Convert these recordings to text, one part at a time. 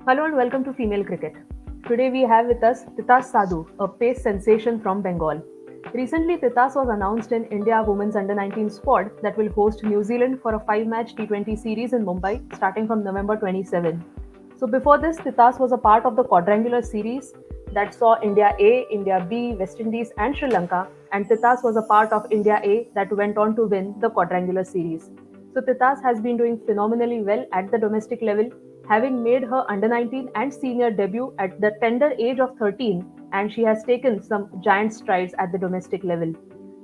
Hello and welcome to Female Cricket. Today we have with us Titas Sadhu, a pace sensation from Bengal. Recently, Titas was announced in India Women's Under 19 squad that will host New Zealand for a 5-match T20 series in Mumbai starting from November 27. So before this, Titas was a part of the quadrangular series that saw India A, India B, West Indies and Sri Lanka, and Titas was a part of India A that went on to win the quadrangular series. So Titas has been doing phenomenally well at the domestic level, having made her under 19 and senior debut at the tender age of 13, and she has taken some giant strides at the domestic level.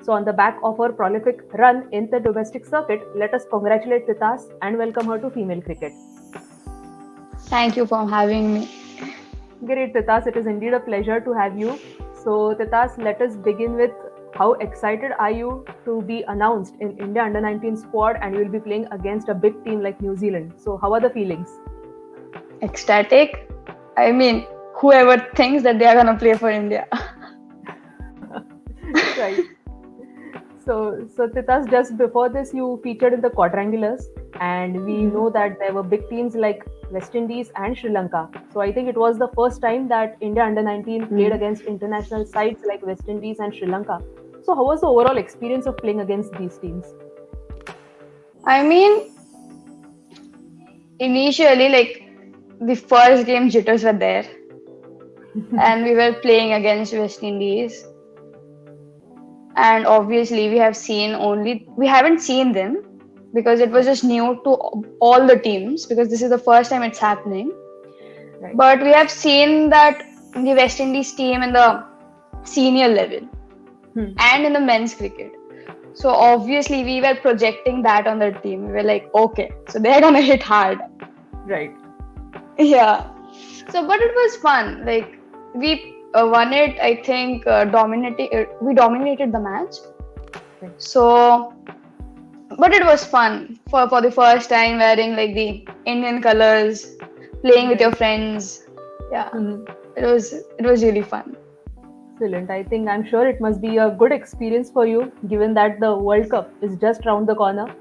So on the back of her prolific run in the domestic circuit, let us congratulate Titas and welcome her to female cricket. Thank you for having me. Great, Titas. It is indeed a pleasure to have you. So, Titas, let us begin with how excited are you to be announced in India Under 19 squad and you will be playing against a big team like New Zealand. So, how are the feelings? Ecstatic. I mean, whoever thinks that they are gonna play for India. Right. So Titas, just before this, you featured in the quadrangulars, and we know that there were big teams like West Indies and Sri Lanka. So I think it was the first time that India Under 19 played against international sides like West Indies and Sri Lanka. So how was the overall experience of playing against these teams? I mean, initially, like the first game jitters were there, and we were playing against West Indies. And obviously, we haven't seen them because it was just new to all the teams because this is the first time it's happening. Right. But we have seen that the West Indies team in the senior level and in the men's cricket. So obviously we were projecting that on the team. We were like, okay, so they're gonna hit hard. Right. Yeah. So, but it was fun. Like we won it. I think we dominated the match. Right. So, but it was fun for the first time wearing like the Indian colors, playing with your friends. Yeah, it was really fun. Excellent. I think I'm sure it must be a good experience for you, given that the World Cup is just round the corner.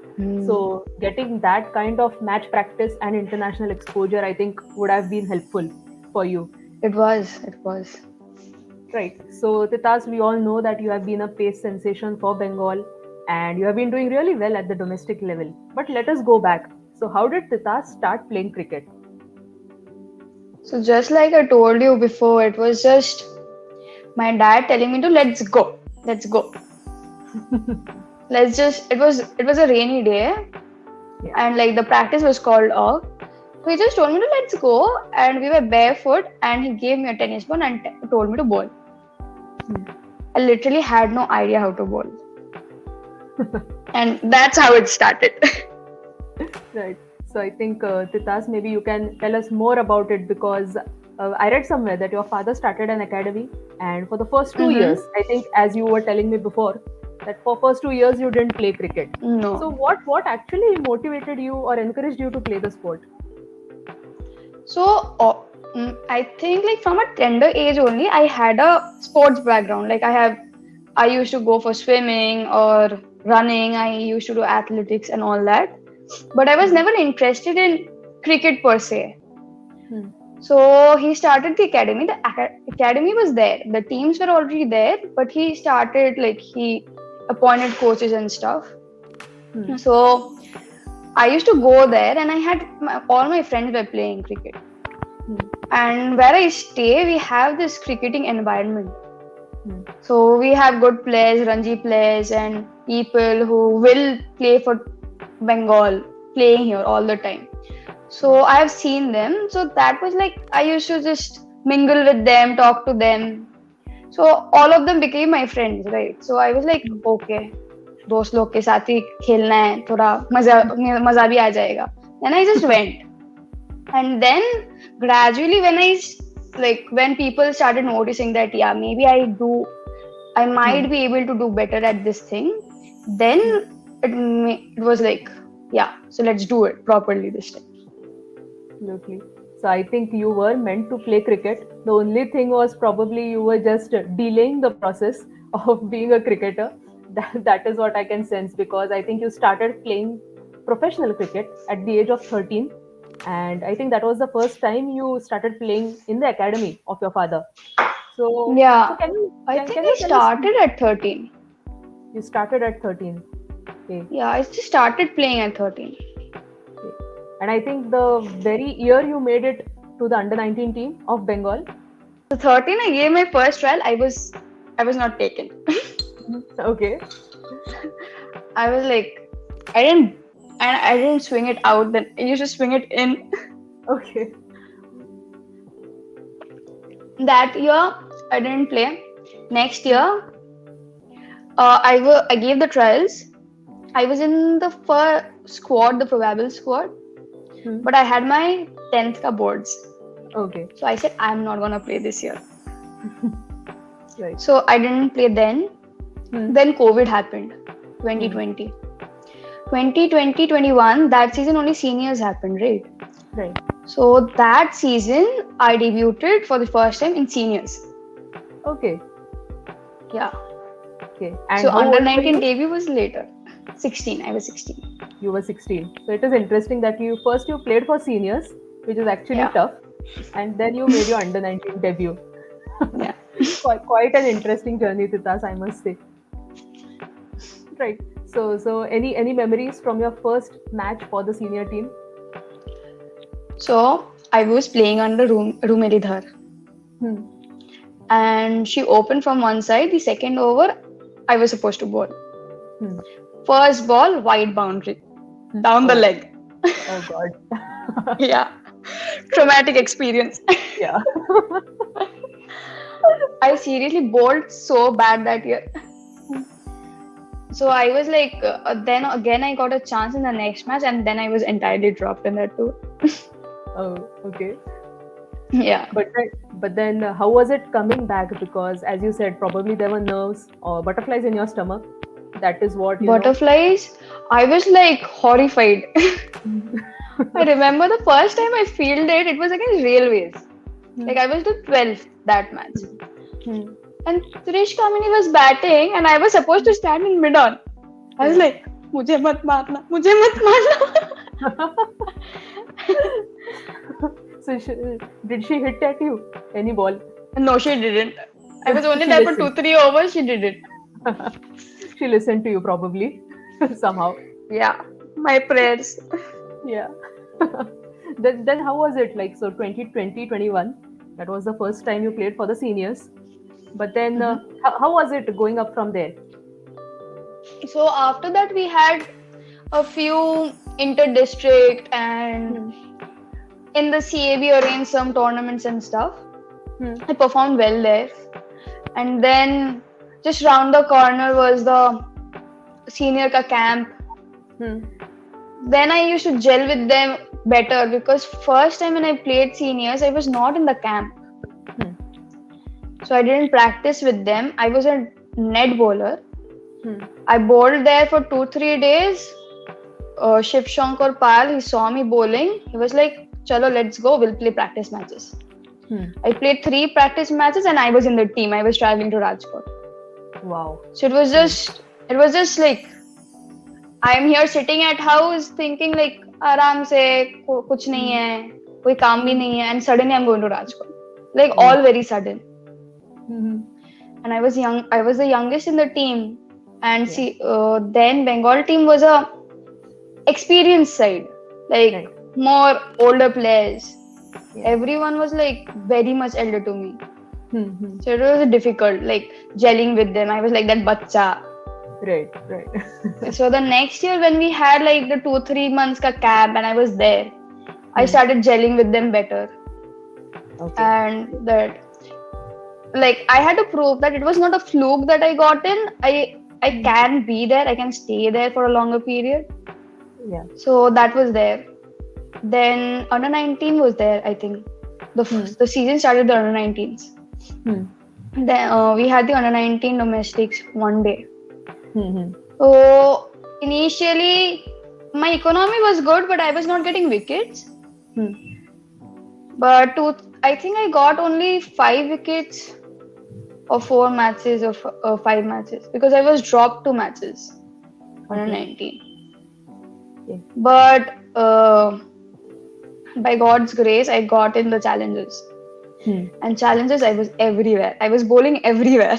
So getting that kind of match practice and international exposure, I think, would have been helpful for you. It was. Right. So Titas, we all know that you have been a pace sensation for Bengal, and you have been doing really well at the domestic level. But let us go back. So how did Titas start playing cricket? So just like I told you before, it was just my dad telling me to let's go. It was a rainy day, and like the practice was called off. So he just told me to let's go, and we were barefoot, and he gave me a tennis ball and told me to bowl. I literally had no idea how to bowl, and that's how it started. Right. So I think Titas, maybe you can tell us more about it because I read somewhere that your father started an academy, and for the first 2 years, I think, as you were telling me before, that for first 2 years you didn't play cricket. No. So what actually motivated you or encouraged you to play the sport? So I think like from a tender age only, I had a sports background. Like I used to go for swimming or running. I used to do athletics and all that. But I was never interested in cricket per se. So he started the academy. The academy was there. The teams were already there, but he started like he appointed coaches and stuff. So I used to go there, and I had all my friends were playing cricket. And where I stay, we have this cricketing environment. So we have good players, Ranji players, and people who will play for Bengal playing here all the time. So I have seen them. So that was like I used to just mingle with them, talk to them. So all of them became my friends, right? So I was like, okay, दोस्त लोग के साथ ही खेलना है, थोड़ा मजा भी आ जाएगा. Then I just went, and then gradually when people started noticing that maybe I might be able to do better at this thing, then it was like so let's do it properly this time. Absolutely. So I think you were meant to play cricket. The only thing was probably you were just delaying the process of being a cricketer. That is what I can sense, because I think you started playing professional cricket at the age of 13. and I think that was the first time you started playing in the academy of your father. So Yeah, can you I can, think can I you tell us? started at 13. You started at 13. Okay. Yeah, I just started playing at 13. Okay. And I think the very year you made it to the under 19 team of Bengal. So 13, I gave my first trial. I was not taken. Okay. I was like, I didn't, and I didn't swing it out. Then I used to swing it in. Okay. That year, I didn't play. Next Hmm. year, I gave the trials. I was in the first squad, the probable squad, Hmm. but I had my 10th ka boards. Okay. So I said, I'm not gonna play this year. Right. So I didn't play then. Hmm. Then COVID happened, Hmm. 2020. 2020, 21, that season only seniors happened, right? Right. So that season, I debuted for the first time in seniors. Okay. Yeah. Okay. And So how under old were 19 you? debut was later. 16. I was 16. You were 16. So it is interesting that you played for seniors, which is actually Yeah. tough, and then you made your under 19 debut. Yeah. Quite an interesting journey, Titas, I must say. Right. So any memories from your first match for the senior team? So I was playing under room Eridhar, Hmm. and she opened from one side. The second over, I was supposed to bowl. Hmm. First ball, wide boundary, down the Oh, leg. oh God. Yeah. Traumatic experience. Yeah. I seriously bowled so bad that year. So I was like, then again I got a chance in the next match, and then I was entirely dropped in that too. Oh, okay. Yeah. But then, how was it coming back? Because as you said, probably there were nerves or butterflies in your stomach. That is what you know. Butterflies, I was like horrified. I remember the first time I fielded, it was against Railways. Hmm. Like I was the 12th that match. Hmm. And Suresh Kamini was batting, and I was supposed to stand in mid on. I was Yeah. like, मुझे मत मारना, मुझे मत मारना. So did she hit at you? Any ball? No, she didn't. I was only She there for listened. 2-3 overs. She did it. She listened to you probably somehow. Yeah, my prayers. Yeah. Then how was it like? So 2020, 21, that was the first time you played for the seniors. But then Mhm. how was it going up from there? So after that, we had a few inter-district, and Hmm. in the CAB arranged some tournaments and stuff. Hmm. I performed well there, and then just round the corner was the senior ka camp. Hmm. Then I used to gel with them better, because first time when I played seniors, I was not in the camp, Hmm. so I didn't practice with them. I was a net bowler. Hmm. I bowled there for 2-3 days. Shiv Shankar Pal, he saw me bowling. He was like, "Chalo, let's go. We'll play practice matches." Hmm. I played 3 practice matches, and I was in the team. I was traveling to Rajkot. Wow. So it was just like, I'm here sitting at house thinking like, आराम से कुछ नहीं Hmm. है, कोई काम भी Hmm. नहीं है, and suddenly I'm going to Rajkot. Like Oh. all very sudden. Hmm. And I was young. I was the youngest in the team, and Yeah. see, then Bengal team was a experienced side, like Right. more older players. Yeah. Everyone was like very much elder to me, Hmm. Hmm. so it was difficult, like gelling with them. I was like that bacha. Right. Right. So the next year when we had like the 2-3 months ka camp, and I was there, I Hmm. started gelling with them better, Okay. and that, like, I had to prove that it was not a fluke that I got in. I can be there. I can stay there for a longer period. Yeah. So that was there. Then under 19 was there. I think the Hmm. the season started the under 19s. Hmm. Then we had the under 19 domestics one day. Hmm. Hmm. So initially my economy was good, but I was not getting wickets. Hmm. But I think I got only 5 wickets or 4 matches of 5 matches, because I was dropped 2 matches under Okay. 19. Okay. But by God's grace, I got in the challenges. Hmm. And challenges, I was everywhere. I was bowling everywhere.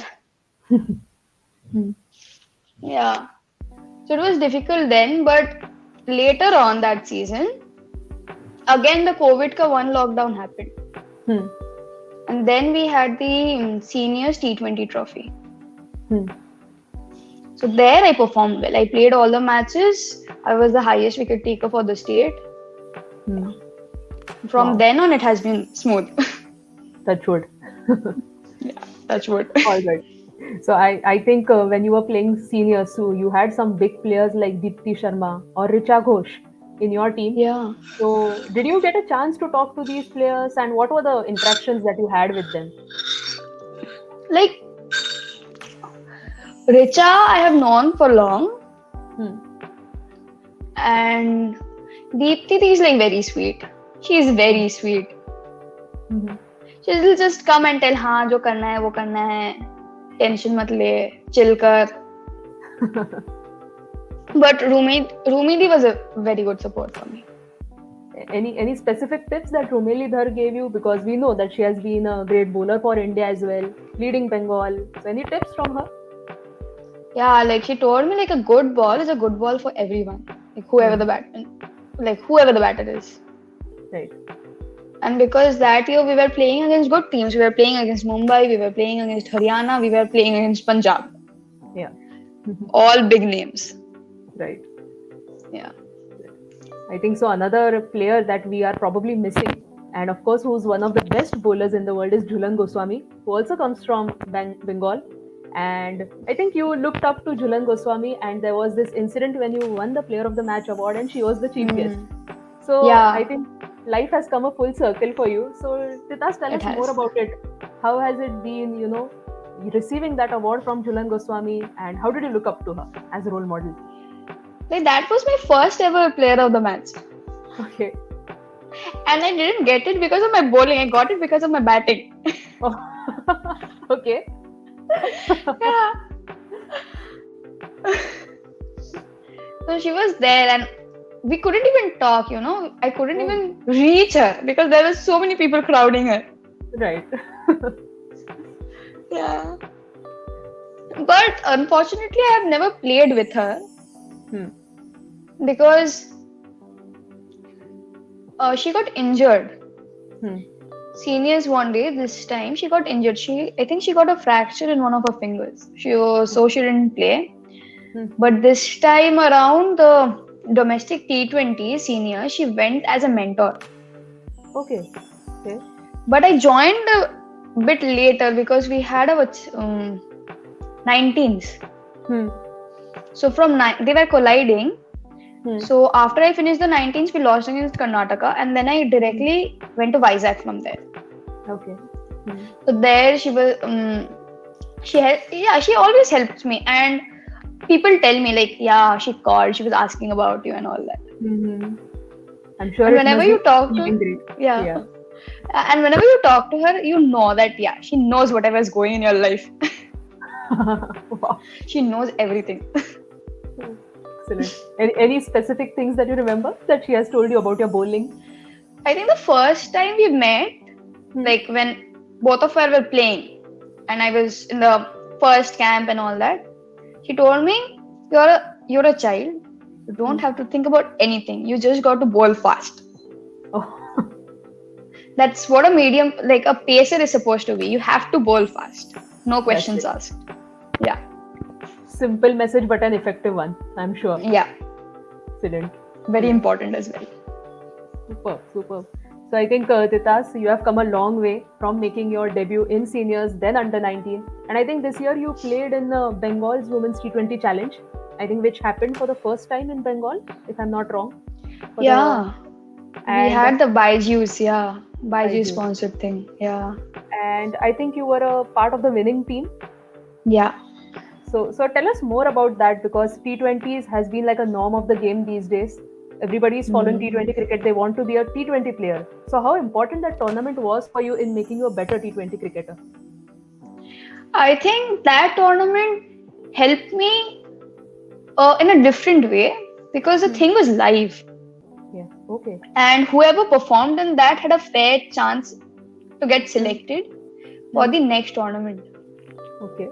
Hmm. Yeah. So it was difficult then, but later on that season, again the COVID ka one lockdown happened. Hmm. And then we had the seniors T20 trophy. Hmm. So there I performed well. I played all the matches. I was the highest wicket taker for the state. Hmm. From Wow. then on, it has been smooth. Touch wood. Yeah, that's what. All right. So I think when you were playing seniors, so you had some big players like Deepti Sharma or Richa Ghosh in your team. Yeah. So did you get a chance to talk to these players, and what were the interactions that you had with them? Like Richa, I have known for long, Hmm. and Deepti is like very sweet. She is very sweet. Mhm. She will just come and tell, हाँ जो करना है वो करना है, tension मत ले, chill कर. But Rumidi was a very good support for me. Any specific tips that Rumeli Dhar gave you? Because we know that she has been a great bowler for India as well, leading Bengal. So any tips from her? Yeah, like she told me like a good ball is a good ball for everyone. Like whoever the batter is. Right. And because that year we were playing against good teams, we were playing against Mumbai, we were playing against Haryana, we were playing against Punjab. Yeah. All big names. Right. Yeah. I think so. Another player that we are probably missing, and of course, who's one of the best bowlers in the world, is Jhulan Goswami, who also comes from Bengal. And I think you looked up to Jhulan Goswami, and there was this incident when you won the Player of the Match award, and she was the chief guest. So I Yeah, think life has come a full circle for you. So Titas, tell it us more has. about it. How has it been, receiving that award from Jhulan Goswami, and how did you look up to her as a role model? Like that was my first ever player of the match. Okay. And I didn't get it because of my bowling. I got it because of my batting. Oh, okay. Yeah. So she was there and we couldn't even talk, I couldn't Oh, even reach her because there were so many people crowding her. right. Yeah. But unfortunately, I have never played with her Hmm. because she got injured. Hmm. Seniors one day, this time she got injured. I think she got a fracture in one of her fingers. So she didn't play. Hmm. But this time around, the domestic T20 senior, she went as a mentor. Okay. Okay. But I joined a bit later because we had our 19s. Hmm. So they were colliding. Hmm. So after I finished the 19s, we lost against Karnataka, and then I directly went to Vizag from there. Okay. Hmm. So there she was. She always helps me, and people tell me like, yeah, she called, she was asking about you and all that. Mm-hmm. I'm sure And it whenever must you be talk to feeling great. yeah. Yeah. And whenever you talk to her, you know that she knows whatever is going in your life. Wow. She knows everything. Excellent. Any specific things that you remember that she has told you about your bowling? I think the first time we met, like when both of her were playing, and I was in the first camp and all that, she told me, you're a child. You don't have to think about anything. You just got to bowl fast. Oh. That's what a medium, like a pacer is supposed to be. You have to bowl fast. No questions That's asked. Yeah. simple message, but an effective one, I'm sure. Yeah. Excellent. Very important as well. Superb. So I think, Titas, you have come a long way from making your debut in seniors, then under 19. And I think this year you played in Bengal's Women's T20 Challenge, I think, which happened for the first time in Bengal, if I'm not wrong. Yeah. We had the Byju's, Byju's Byju's. sponsored thing. Yeah. And I think you were a part of the winning team. Yeah. So tell us more about that, because T20s has been like a norm of the game these days. Everybody is following T20 cricket. They want to be a T20 player. So how important that tournament was for you in making you a better T20 cricketer? I think that tournament helped me in a different way because the thing was live. Yeah. Okay. and whoever performed in that had a fair chance to get selected for the next tournament. Okay.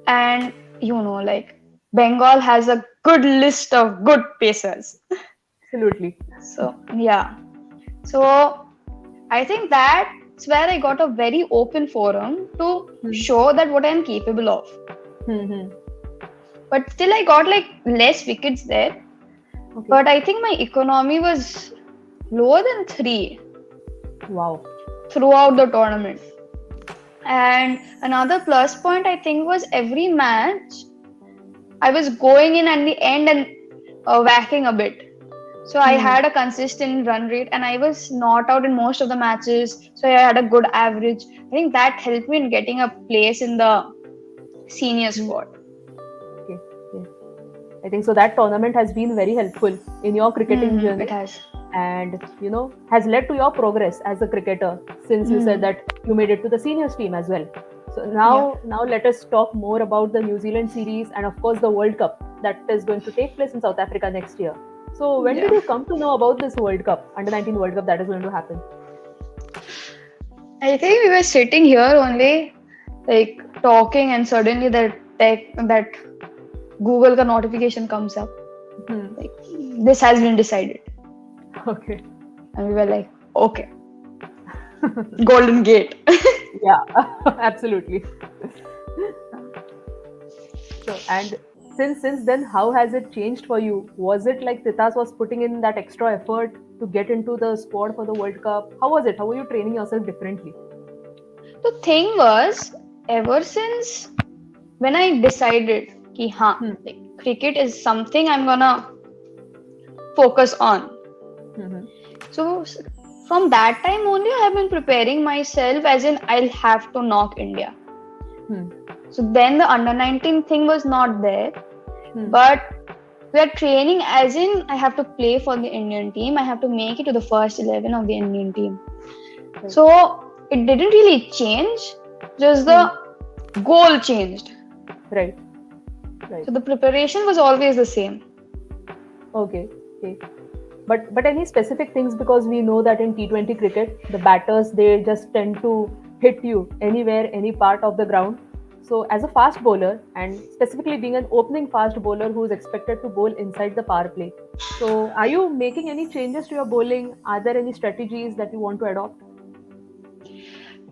And like Bengal has a good list of good pacers. Absolutely. So yeah. So I think that's where I got a very open forum to Hmm. show that what I'm capable of. Hmm. But still I got like less wickets there. Okay. But I think my economy was lower than 3 Wow. throughout the tournament. And another plus point I think was every match I was going in at the end and whacking a bit. So I had a consistent run rate and I was not out in most of the matches. So I had a good average. I think that helped me in getting a place in the senior Hmm. squad. Okay. Okay. I think so that tournament has been very helpful in your cricketing It journey has. and has led to your progress as a cricketer since you said that you made it to the seniors team as well. So Yeah. now let us talk more about the New Zealand series and of course the World Cup that is going to take place in South Africa next year. So when did Yeah. you come to know about this World Cup, under 19 World Cup that is going to happen? I think we were sitting here only, like talking, and suddenly that Google ka notification comes up. Hmm. Like, this has been decided. Okay. And we were like, okay, Golden Gate. Yeah, absolutely. So, and since then, how has it changed for you? Was it like Titas was putting in that extra effort to get into the squad for the World Cup? How was it? How were you training yourself differently? The thing was, ever since when I decided ki Hmm. like cricket is something I'm gonna focus on. Hmm. So from that time only, I have been preparing myself as in I'll have to knock India. Hmm. So then the under 19 thing was not there, Hmm. but we are training as in I have to play for the Indian team. I have to make it to the first 11 of the Indian team. Right. So it didn't really change, just the goal changed. Right. Right. So the preparation was always the same. Okay. Okay. But any specific things, because we know that in T20 cricket the batters they just tend to hit you anywhere, any part of the ground. So as a fast bowler and specifically being an opening fast bowler who is expected to bowl inside the power play, so are you making any changes to your bowling? Are there any strategies that you want to adopt?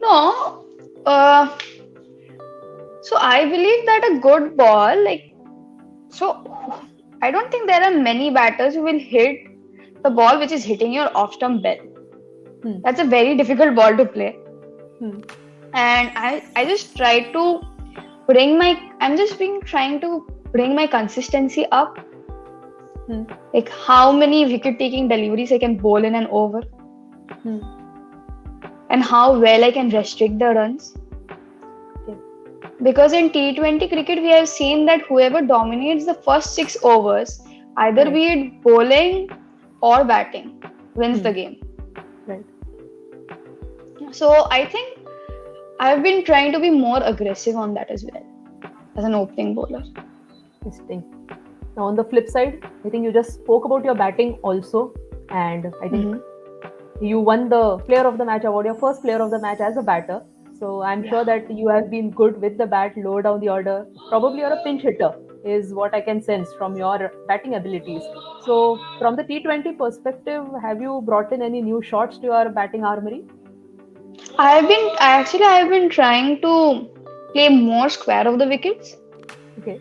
No, so I believe that a good ball, so I don't think there are many batters who will hit the ball which is hitting your off stump bell. Hmm. That's a very difficult ball to play. Hmm. And I just try to I'm just trying to bring my consistency up. Hmm. Like how many wicket taking deliveries I can bowl in an over. Hmm. And how well I can restrict the runs. Okay. Because in T20 cricket, we have seen that whoever dominates the first 6 overs, either Right. be it bowling or batting, wins the game. Right. So I think I've been trying to be more aggressive on that as well, as an opening bowler. Interesting. Now on the flip side, I think you just spoke about your batting also, and I think you won the player of the match award, your first player of the match as a batter. So I'm sure that you have been good with the bat, lower down the order. Probably you're a pinch hitter, is what I can sense from your batting abilities. So from the T20 perspective, have you brought in any new shots to your batting armory? I've been trying to play more square of the wickets. Okay.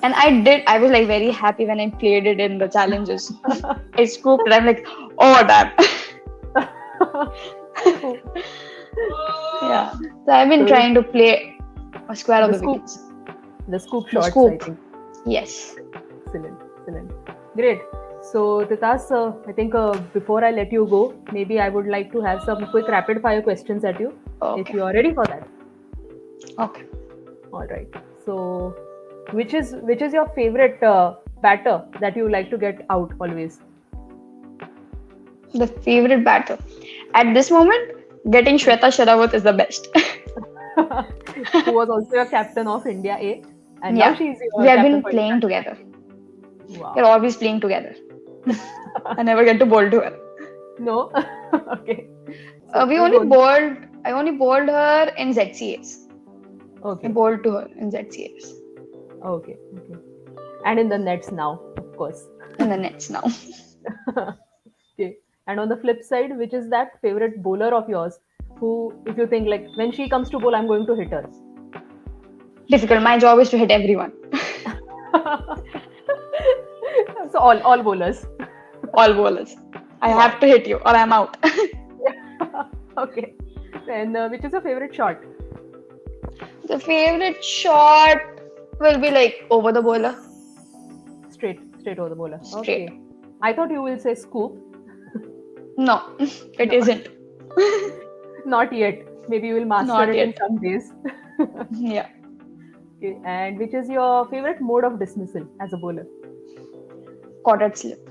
And I was like very happy when I played it in the challenges. I scooped it. I'm like, oh damn. Yeah. So I've been So trying to play a square of the the scoop, wickets. the scoop The shots, I scoop. think. Yes. Excellent, excellent. Great. So, Titas, I think before I let you go, maybe I would like to have some quick rapid fire questions at you, if Okay. you are ready for that. Okay. All right. So, which is your favorite batter that you like to get out always? The favorite batter. At this moment, getting Shweta Sherawat is the best. Who was also your captain of India A, and now Yeah. she is We your have captain been for India. playing together. Wow. We're always playing together. I never get to bowl to her. No? Okay. So We you only don't. bowled. I only bowled her in ZCAs. I Okay. bowled to her in ZCAs. Okay. Okay. And in the nets now, of course. In the nets now. Okay. And on the flip side, which is that favorite bowler of yours who, if you think like when she comes to bowl, I'm going to hit her. Difficult. My job is to hit everyone. So all bowlers. All bowlers. I Wow. have to hit you or I'm out. Okay. Then which is your favorite shot? The favorite shot will be like over the bowler. Straight over the bowler. Straight. Okay. I thought you will say scoop. No, it No. isn't. Not yet. Maybe you will master Not it in yet. some days. Yeah. Okay. And which is your favorite mode of dismissal as a bowler? Quartered slip.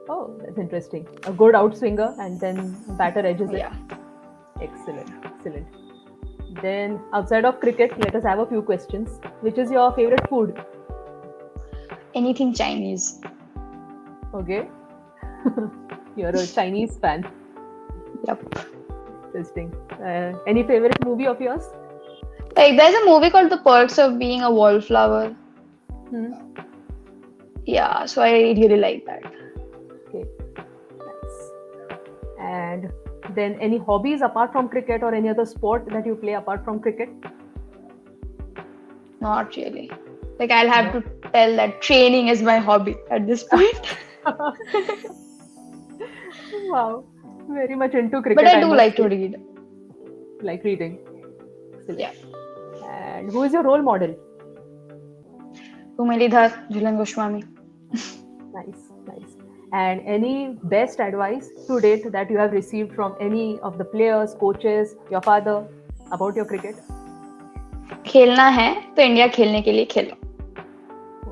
Oh, that's interesting. A good outswinger and then batter edges it. Yeah. Excellent. Excellent. Then outside of cricket, let us have a few questions. Which is your favorite food? Anything Chinese. Okay. You're a Chinese fan. Yep. Interesting. Any favorite movie of yours? Like there's a movie called The Perks of Being a Wallflower. Hmm. Yeah, so I really like that. Okay. Nice. And then any hobbies apart from cricket or any other sport that you play apart from cricket? Not really. Like I'll have No. to tell that training is my hobby at this point. Wow. Very much into cricket. But I do must like to say. read. Like reading. Excellent. Yeah. And who is your role model? Jhulan Goswami. Nice, nice. And any best advice to date that you have received from any of the players, coaches, your father about your cricket? खेलना है तो India खेलने के लिए खेलो.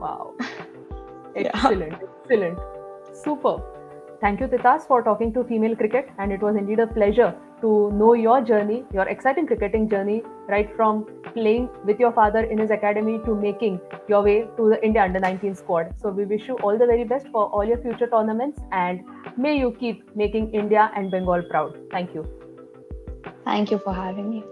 Wow. Yeah. Excellent, excellent. Super. Thank you, Titas, for talking to female cricket. And it was indeed a pleasure to know your journey, your exciting cricketing journey, right from playing with your father in his academy to making your way to the India Under-19 squad. So we wish you all the very best for all your future tournaments and may you keep making India and Bengal proud. Thank you. Thank you for having me.